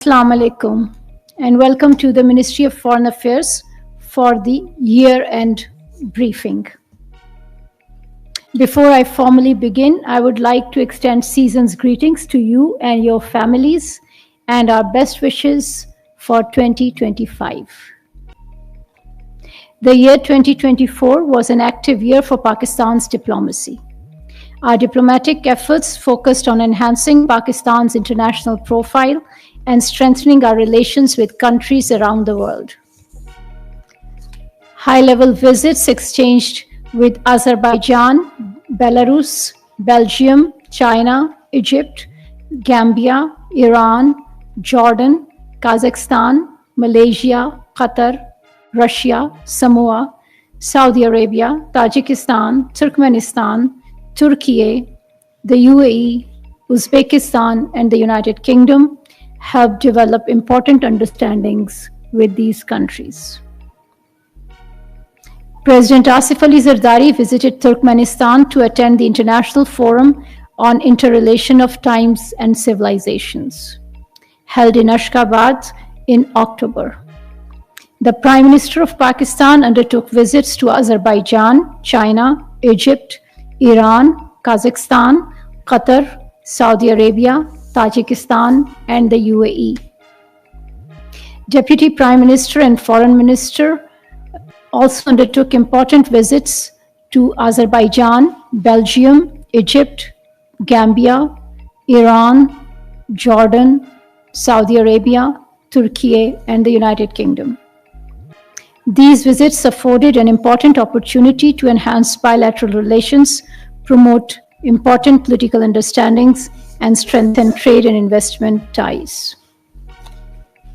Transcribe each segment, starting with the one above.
Assalamu alaikum and welcome to the Ministry of Foreign Affairs for the year-end briefing. Before I formally begin, I would like to extend season's greetings to you and your families and our best wishes for 2025. The year 2024 was an active year for Pakistan's diplomacy. Our diplomatic efforts focused on enhancing Pakistan's international profile and strengthening our relations with countries around the world. High-level visits exchanged with Azerbaijan, Belarus, Belgium, China, Egypt, Gambia, Iran, Jordan, Kazakhstan, Malaysia, Qatar, Russia, Samoa, Saudi Arabia, Tajikistan, Turkmenistan, Turkey, the UAE, Uzbekistan, and the United Kingdom helped develop important understandings with these countries. President Asif Ali Zardari visited Turkmenistan to attend the International Forum on Interrelation of Times and Civilizations, held in Ashgabat in October. The Prime Minister of Pakistan undertook visits to Azerbaijan, China, Egypt, Iran, Kazakhstan, Qatar, Saudi Arabia, Tajikistan, and the UAE. Deputy Prime Minister and Foreign Minister also undertook important visits to Azerbaijan, Belgium, Egypt, Gambia, Iran, Jordan, Saudi Arabia, Turkey, and the United Kingdom. These visits afforded an important opportunity to enhance bilateral relations, promote important political understandings, and strengthen trade and investment ties.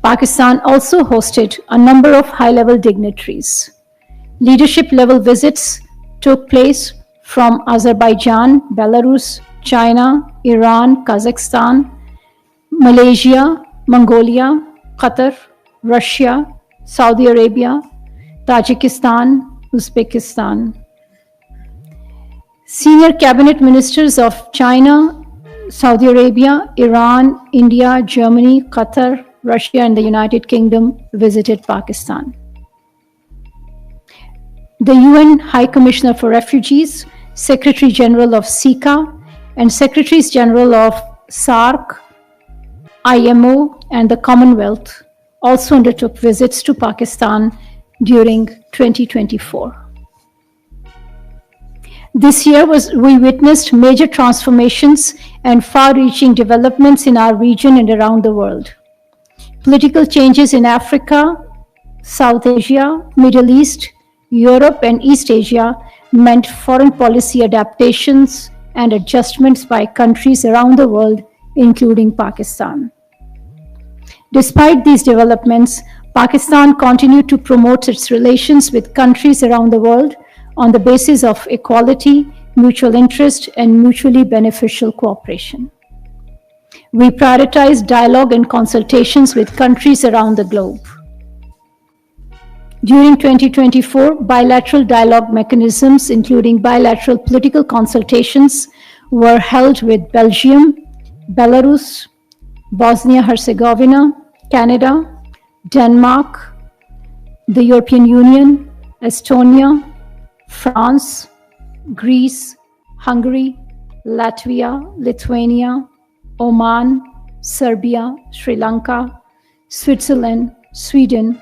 Pakistan also hosted a number of high-level dignitaries. Leadership-level visits took place from Azerbaijan, Belarus, China, Iran, Kazakhstan, Malaysia, Mongolia, Qatar, Russia, Saudi Arabia, Tajikistan, Uzbekistan. Senior cabinet ministers of China, Saudi Arabia, Iran, India, Germany, Qatar, Russia, and the United Kingdom visited Pakistan. The UN High Commissioner for Refugees, Secretary General of SICA, and Secretaries General of SAARC, IMO, and the Commonwealth also undertook visits to Pakistan during 2024. This year we witnessed major transformations and far-reaching developments in our region and around the world. Political changes in Africa, South Asia, Middle East, Europe, and East Asia meant foreign policy adaptations and adjustments by countries around the world, including Pakistan. Despite these developments, Pakistan continued to promote its relations with countries around the world on the basis of equality, mutual interest, and mutually beneficial cooperation. We prioritize dialogue and consultations with countries around the globe. During 2024, bilateral dialogue mechanisms, including bilateral political consultations, were held with Belgium, Belarus, Bosnia-Herzegovina, Canada, Denmark, the European Union, Estonia, France, Greece, Hungary, Latvia, Lithuania, Oman, Serbia, Sri Lanka, Switzerland, Sweden,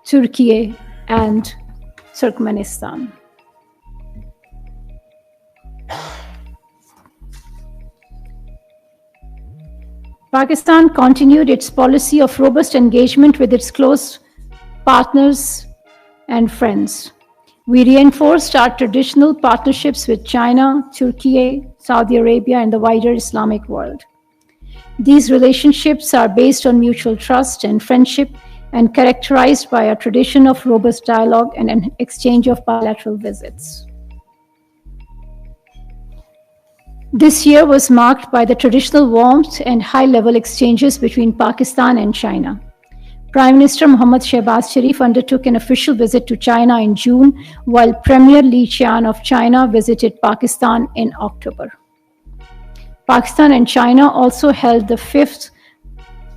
Turkey, and Turkmenistan. Pakistan continued its policy of robust engagement with its close partners and friends. We reinforced our traditional partnerships with China, Turkey, Saudi Arabia, and the wider Islamic world. These relationships are based on mutual trust and friendship and characterized by a tradition of robust dialogue and an exchange of bilateral visits. This year was marked by the traditional warmth and high-level exchanges between Pakistan and China. Prime Minister Mohammad Shehbaz Sharif undertook an official visit to China in June, while Premier Li Qian of China visited Pakistan in October. Pakistan and China also held the 5th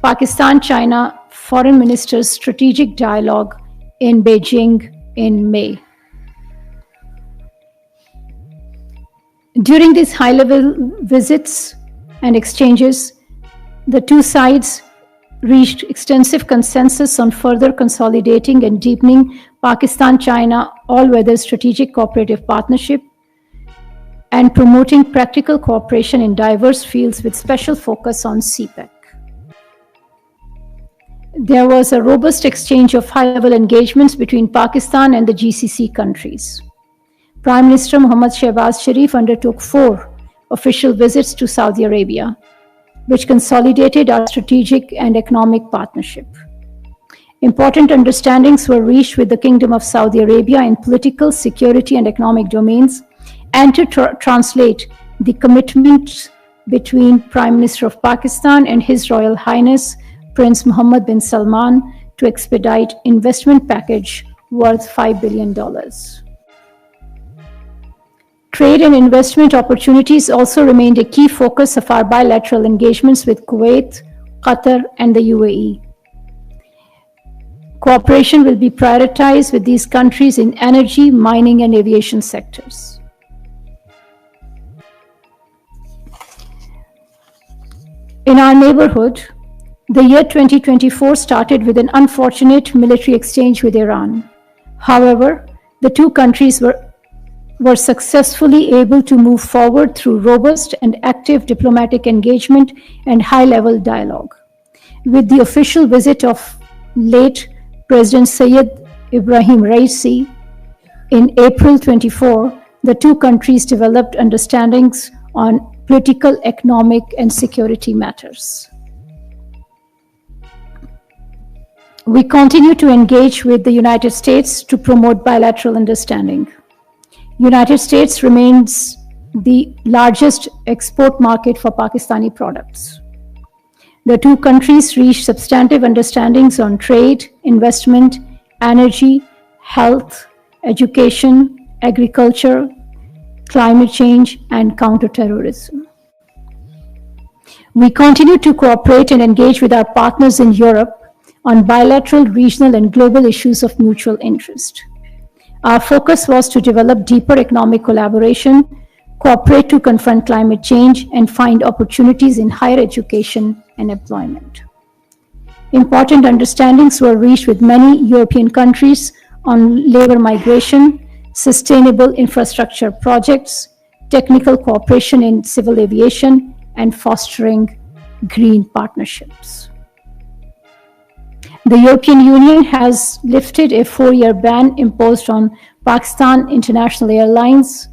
Pakistan-China Foreign Ministers' strategic dialogue in Beijing in May. During these high-level visits and exchanges, the two sides reached extensive consensus on further consolidating and deepening Pakistan-China all-weather strategic cooperative partnership and promoting practical cooperation in diverse fields with special focus on CPEC. There was a robust exchange of high-level engagements between Pakistan and the GCC countries. Prime Minister Mohammad Shehbaz Sharif undertook 4 official visits to Saudi Arabia, which consolidated our strategic and economic partnership. Important understandings were reached with the Kingdom of Saudi Arabia in political, security, and economic domains, and to translate the commitments between Prime Minister of Pakistan and His Royal Highness Prince Mohammed bin Salman to expedite investment package worth $5 billion. Trade and investment opportunities also remained a key focus of our bilateral engagements with Kuwait, Qatar, and the UAE. Cooperation will be prioritized with these countries in energy, mining, and aviation sectors. In our neighborhood, the year 2024 started with an unfortunate military exchange with Iran. However, the two countries were successfully able to move forward through robust and active diplomatic engagement and high-level dialogue. With the official visit of late President Sayyid Ibrahim Raisi in April 24, the two countries developed understandings on political, economic, and security matters. We continue to engage with the United States to promote bilateral understanding. United States remains the largest export market for Pakistani products. The two countries reached substantive understandings on trade, investment, energy, health, education, agriculture, climate change, and counterterrorism. We continue to cooperate and engage with our partners in Europe on bilateral, regional, and global issues of mutual interest. Our focus was to develop deeper economic collaboration, cooperate to confront climate change, and find opportunities in higher education and employment. Important understandings were reached with many European countries on labor migration, sustainable infrastructure projects, technical cooperation in civil aviation, and fostering green partnerships. The European Union has lifted a 4-year ban imposed on Pakistan International Airlines,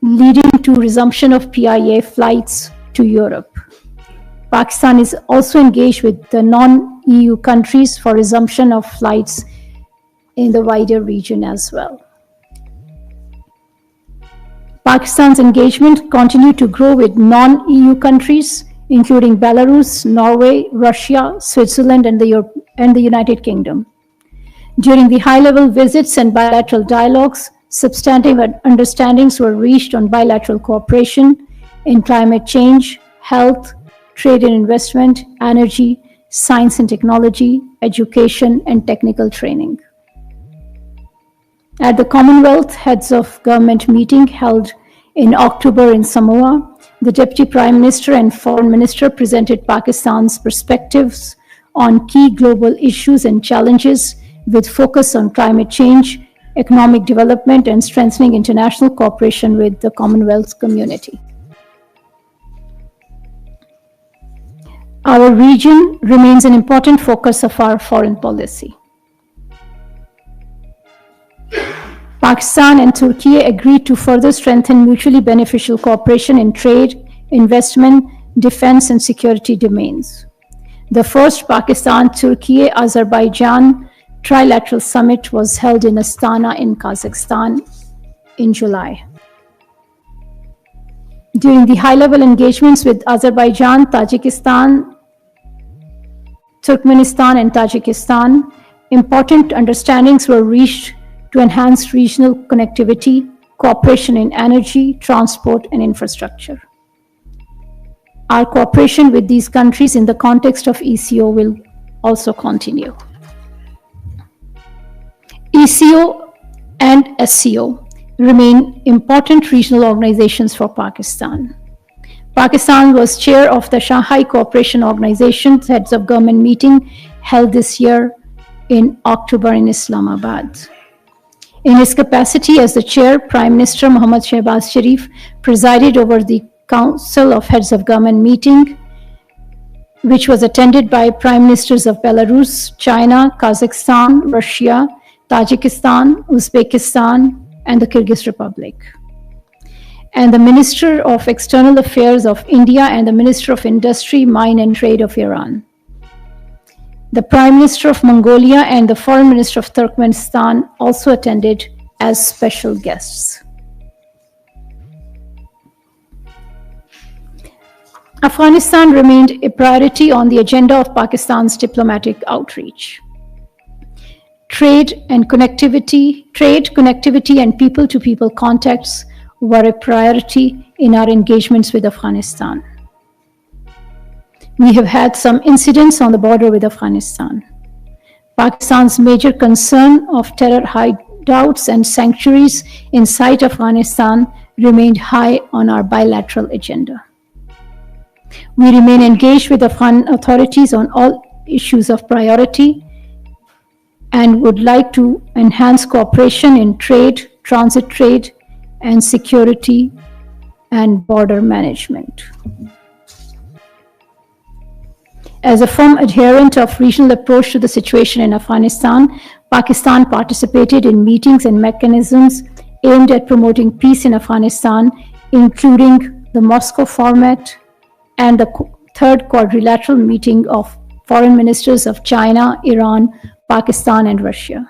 leading to resumption of PIA flights to Europe. Pakistan is also engaged with the non-EU countries for resumption of flights in the wider region as well. Pakistan's engagement continued to grow with non-EU countries, including Belarus, Norway, Russia, Switzerland, and the United Kingdom. During the high-level visits and bilateral dialogues, substantive understandings were reached on bilateral cooperation in climate change, health, trade and investment, energy, science and technology, education, and technical training. At the Commonwealth Heads of Government meeting held in October in Samoa, the Deputy Prime Minister and Foreign Minister presented Pakistan's perspectives on key global issues and challenges with focus on climate change, economic development, and strengthening international cooperation with the Commonwealth community. Our region remains an important focus of our foreign policy. Pakistan and Turkey agreed to further strengthen mutually beneficial cooperation in trade, investment, defense, and security domains. The first Pakistan-Turkey-Azerbaijan trilateral summit was held in Astana in Kazakhstan in July. During the high-level engagements with Azerbaijan, Tajikistan, Turkmenistan, and Tajikistan, important understandings were reached to enhance regional connectivity, cooperation in energy, transport, and infrastructure. Our cooperation with these countries in the context of ECO will also continue. ECO and SCO remain important regional organizations for Pakistan. Pakistan was chair of the Shanghai Cooperation Organization's Heads of Government meeting held this year in October in Islamabad. In his capacity as the chair, Prime Minister Mohammad Shehbaz Sharif presided over the Council of Heads of Government meeting, which was attended by Prime Ministers of Belarus, China, Kazakhstan, Russia, Tajikistan, Uzbekistan, and the Kyrgyz Republic, and the Minister of External Affairs of India and the Minister of Industry, Mine and Trade of Iran. The Prime Minister of Mongolia and the Foreign Minister of Turkmenistan also attended as special guests. Afghanistan remained a priority on the agenda of Pakistan's diplomatic outreach. Trade, connectivity, and people-to-people contacts were a priority in our engagements with Afghanistan. We have had some incidents on the border with Afghanistan. Pakistan's major concern of terror hideouts and sanctuaries inside Afghanistan remained high on our bilateral agenda. We remain engaged with Afghan authorities on all issues of priority and would like to enhance cooperation in trade, transit trade, and security and border management. As a firm adherent of regional approach to the situation in Afghanistan, Pakistan participated in meetings and mechanisms aimed at promoting peace in Afghanistan, including the Moscow format and the third quadrilateral meeting of foreign ministers of China, Iran, Pakistan, and Russia.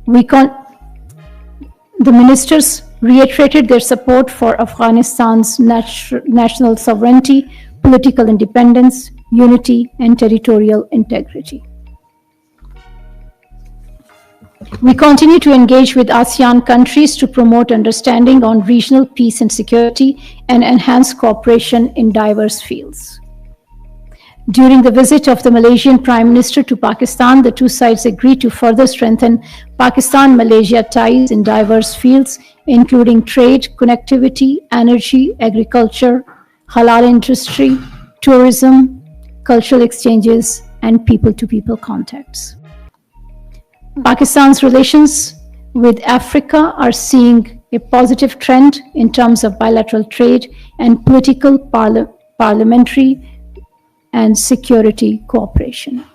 The ministers reiterated their support for Afghanistan's national sovereignty, political independence, unity, and territorial integrity. We continue to engage with ASEAN countries to promote understanding on regional peace and security and enhance cooperation in diverse fields. During the visit of the Malaysian Prime Minister to Pakistan, the two sides agreed to further strengthen Pakistan-Malaysia ties in diverse fields, including trade, connectivity, energy, agriculture, halal industry, tourism, cultural exchanges, and people-to-people contacts. Pakistan's relations with Africa are seeing a positive trend in terms of bilateral trade and political, parliamentary, and security cooperation.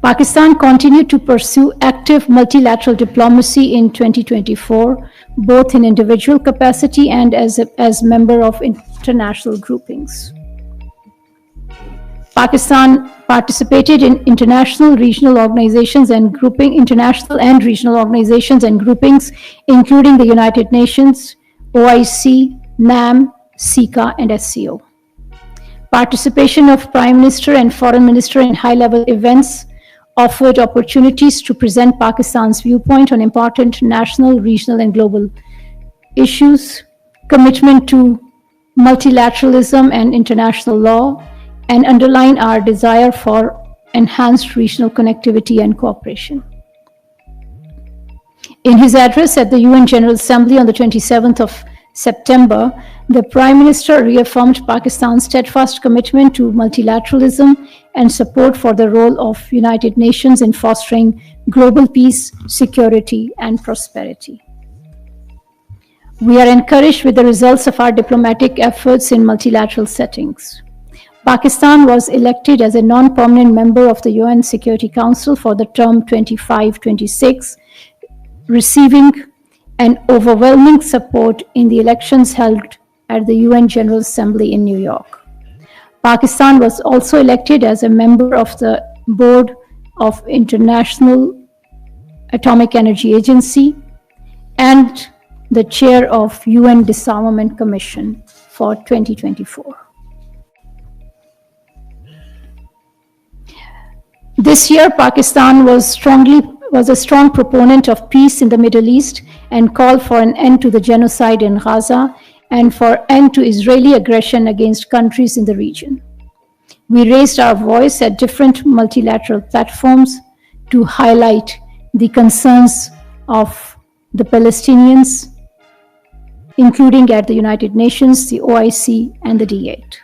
Pakistan continued to pursue active multilateral diplomacy in 2024, both in individual capacity and as member of international groupings. Pakistan participated in international and regional organizations, including the United Nations, OIC, NAM, SICA, and SCO. Participation of Prime Minister and Foreign Minister in high-level events offered opportunities to present Pakistan's viewpoint on important national, regional, and global issues, commitment to multilateralism and international law, and underline our desire for enhanced regional connectivity and cooperation. In his address at the UN General Assembly on the 27th of September, the Prime Minister reaffirmed Pakistan's steadfast commitment to multilateralism and support for the role of United Nations in fostering global peace, security, and prosperity. We are encouraged with the results of our diplomatic efforts in multilateral settings. Pakistan was elected as a non-permanent member of the UN Security Council for the term 25-26, receiving an overwhelming support in the elections held at the UN General Assembly in New York. Pakistan was also elected as a member of the Board of International Atomic Energy Agency and the chair of UN Disarmament Commission for 2024. This year, Pakistan was strongly was a strong proponent of peace in the Middle East and called for an end to the genocide in Gaza and for end to Israeli aggression against countries in the region. We raised our voice at different multilateral platforms to highlight the concerns of the Palestinians, including at the United Nations, the OIC, and the D8.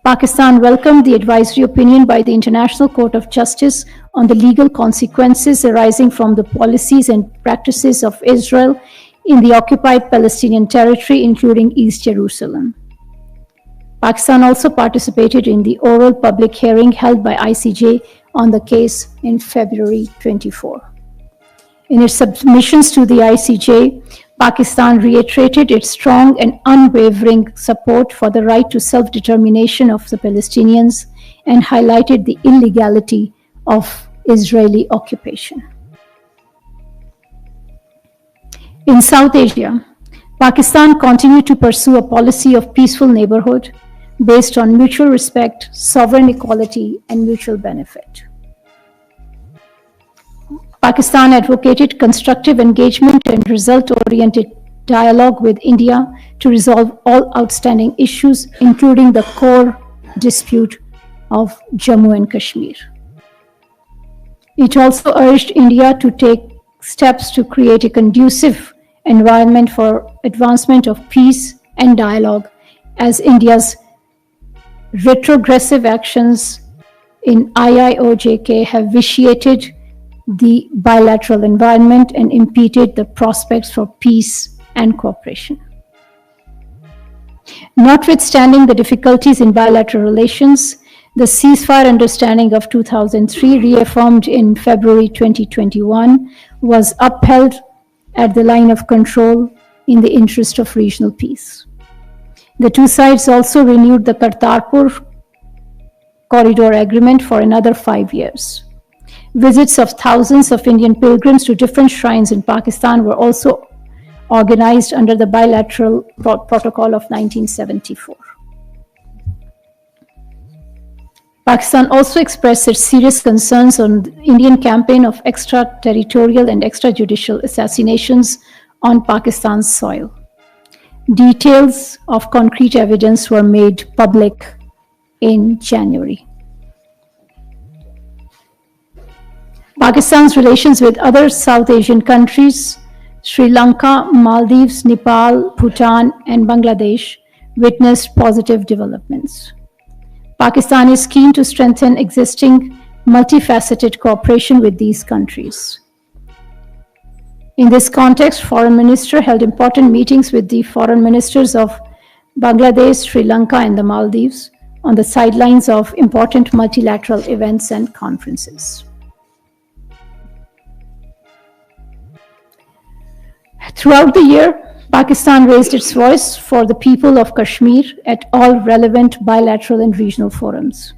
Pakistan welcomed the advisory opinion by the International Court of Justice on the legal consequences arising from the policies and practices of Israel in the occupied Palestinian territory, including East Jerusalem. Pakistan also participated in the oral public hearing held by ICJ on the case in February 24. In its submissions to the ICJ, Pakistan reiterated its strong and unwavering support for the right to self-determination of the Palestinians and highlighted the illegality of Israeli occupation. In South Asia, Pakistan continued to pursue a policy of peaceful neighborhood based on mutual respect, sovereign equality, and mutual benefit. Pakistan advocated constructive engagement and result-oriented dialogue with India to resolve all outstanding issues, including the core dispute of Jammu and Kashmir. It also urged India to take steps to create a conducive environment for advancement of peace and dialogue, as India's retrogressive actions in IIOJK have vitiated the bilateral environment and impeded the prospects for peace and cooperation. Notwithstanding the difficulties in bilateral relations, the ceasefire understanding of 2003, reaffirmed in February 2021, was upheld at the line of control in the interest of regional peace. The two sides also renewed the Kartarpur Corridor Agreement for another 5 years. Visits of thousands of Indian pilgrims to different shrines in Pakistan were also organized under the bilateral protocol of 1974. Pakistan also expressed its serious concerns on the Indian campaign of extraterritorial and extrajudicial assassinations on Pakistan's soil. Details of concrete evidence were made public in January. Pakistan's relations with other South Asian countries, Sri Lanka, Maldives, Nepal, Bhutan, and Bangladesh, witnessed positive developments. Pakistan is keen to strengthen existing multifaceted cooperation with these countries. In this context, Foreign Minister held important meetings with the foreign ministers of Bangladesh, Sri Lanka, and the Maldives on the sidelines of important multilateral events and conferences. Throughout the year, Pakistan raised its voice for the people of Kashmir at all relevant bilateral and regional forums.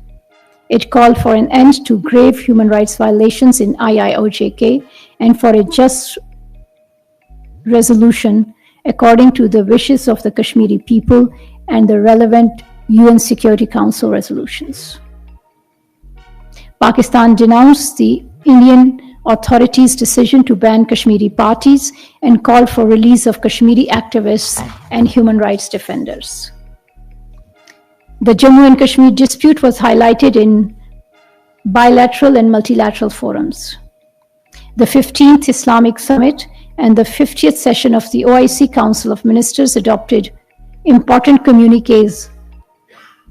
It called for an end to grave human rights violations in IIOJK and for a just resolution according to the wishes of the Kashmiri people and the relevant UN Security Council resolutions. Pakistan denounced the Indian authorities' decision to ban Kashmiri parties and called for release of Kashmiri activists and human rights defenders. The Jammu and Kashmir dispute was highlighted in bilateral and multilateral forums. The 15th Islamic Summit and the 50th session of the OIC Council of Ministers adopted important communiques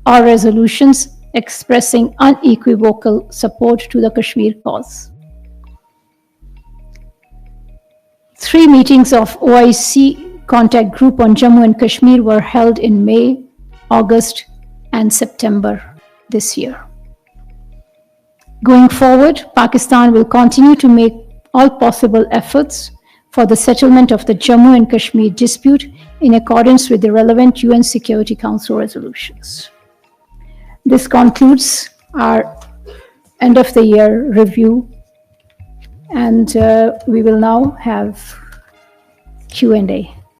or resolutions expressing unequivocal support to the Kashmir cause. 3 meetings of OIC Contact Group on Jammu and Kashmir were held in May, August, and September this year. Going forward, Pakistan will continue to make all possible efforts for the settlement of the Jammu and Kashmir dispute in accordance with the relevant UN Security Council resolutions. This concludes our end of the year review, and we will now have Q&A.